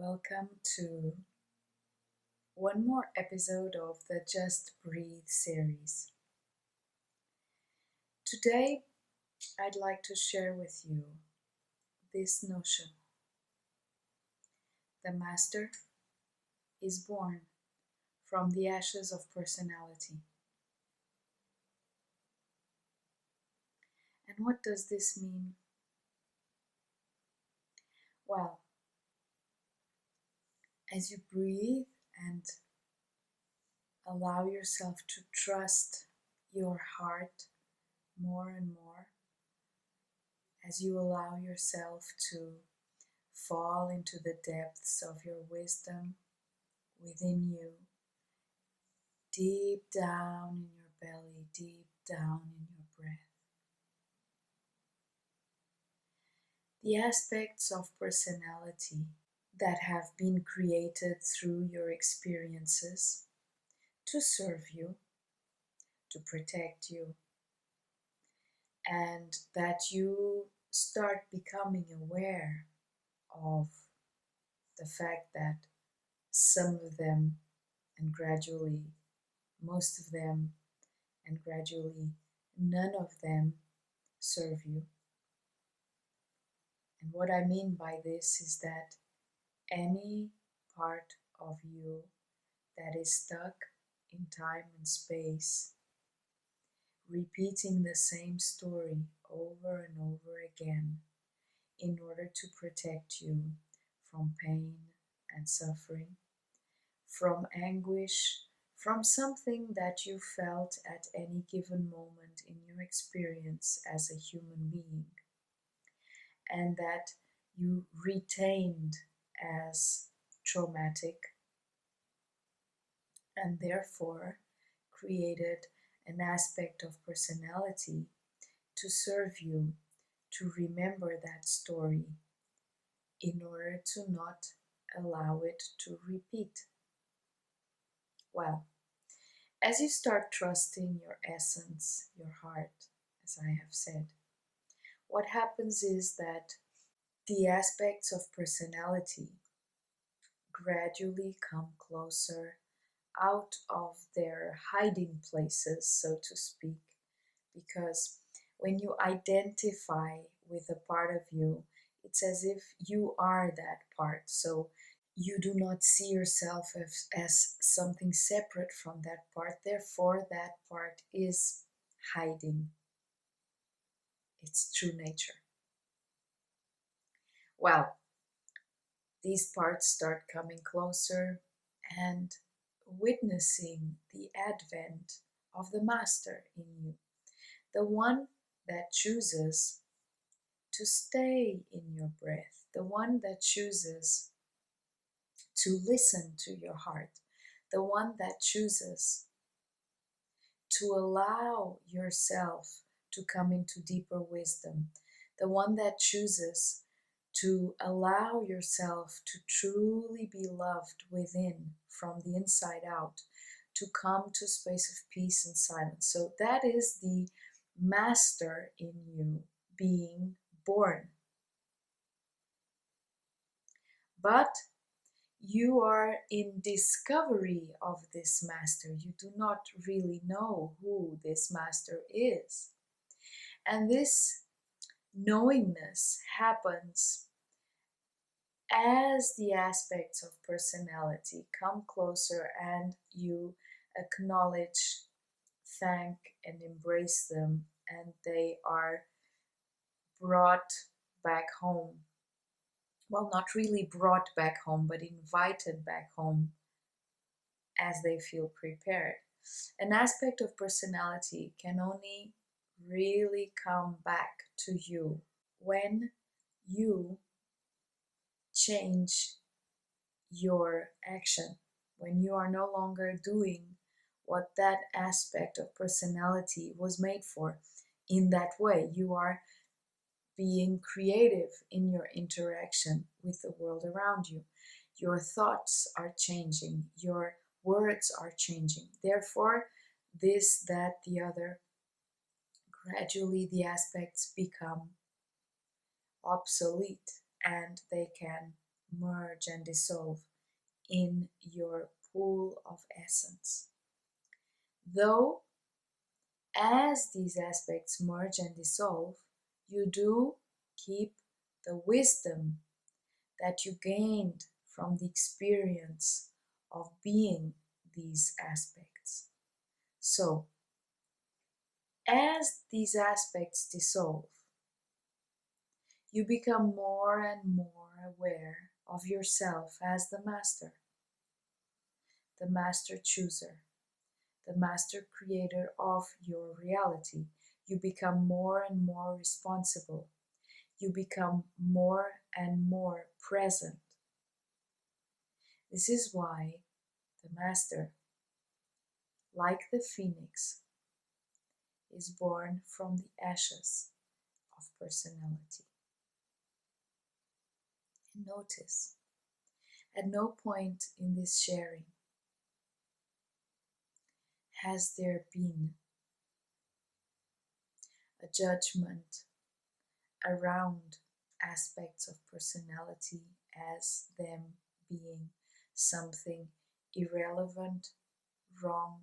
Welcome to one more episode of the Just Breathe series. Today, I'd like to share with you this notion. The master is born from the ashes of personality. And what does this mean? Well, as you breathe and allow yourself to trust your heart more and more, as you allow yourself to fall into the depths of your wisdom within you, deep down in your belly, deep down in your breath. The aspects of personality that have been created through your experiences to serve you, to protect you, and that you start becoming aware of the fact that some of them, and gradually most of them, and gradually none of them serve you. And what I mean by this is that any part of you that is stuck in time and space, repeating the same story over and over again in order to protect you from pain and suffering, from anguish, from something that you felt at any given moment in your experience as a human being, and that you retained as traumatic, and therefore created an aspect of personality to serve you to remember that story in order to not allow it to repeat. Well, as you start trusting your essence, your heart, as I have said, what happens is that the aspects of personality gradually come closer out of their hiding places, so to speak, because when you identify with a part of you, it's as if you are that part. So you do not see yourself as something separate from that part. Therefore, that part is hiding its true nature. Well, these parts start coming closer and witnessing the advent of the master in you, the one that chooses to stay in your breath, the one that chooses to listen to your heart, the one that chooses to allow yourself to come into deeper wisdom, the one that chooses to allow yourself to truly be loved within from the inside out, to come to a space of peace and silence. So that is the master in you being born. But you are in discovery of this master. You do not really know who this master is. And this knowingness happens as the aspects of personality come closer and you acknowledge, thank, and embrace them, and they are brought back home. Well, not really brought back home, but invited back home as they feel prepared. An aspect of personality can only really come back to you when you change your action, when you are no longer doing what that aspect of personality was made for. In that way, you are being creative in your interaction with the world around you. Your thoughts are changing, your words are changing. Therefore, this, that, the other, gradually the aspects become obsolete and they can merge and dissolve in your pool of essence. Though, as these aspects merge and dissolve, you do keep the wisdom that you gained from the experience of being these aspects. So, as these aspects dissolve, you become more and more aware of yourself as the master chooser, the master creator of your reality. You become more and more responsible. You become more and more present. This is why the master, like the phoenix, is born from the ashes of personality. And notice, at no point in this sharing has there been a judgment around aspects of personality as them being something irrelevant, wrong,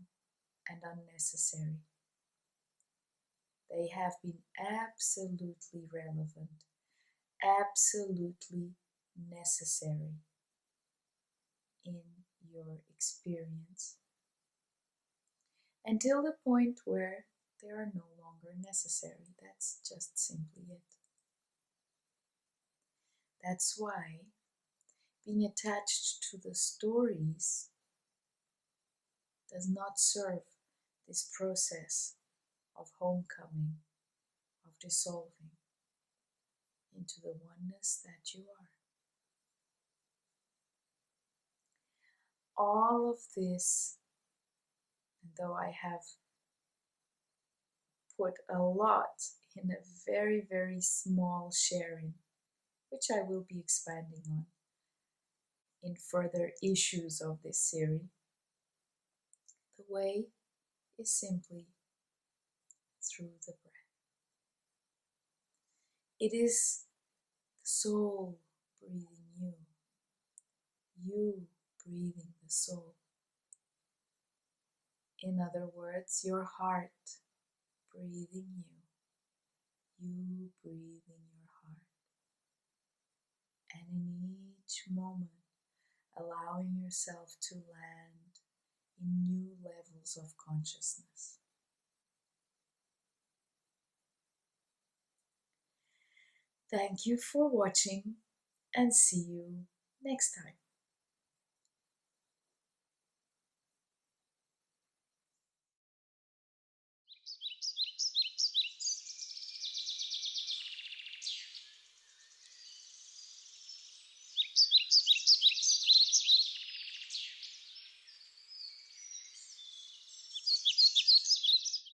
and unnecessary. They have been absolutely relevant, absolutely necessary in your experience until the point where they are no longer necessary. That's just simply it. That's why being attached to the stories does not serve this process of homecoming, of dissolving into the oneness that you are. All of this, and though I have put a lot in a very, very small sharing, which I will be expanding on in further issues of this series, the way is simply through the breath. It is the soul breathing you breathing the soul. In other words, your heart breathing you breathing your heart. And in each moment, allowing yourself to land in new levels of consciousness. Thank you for watching and see you next time.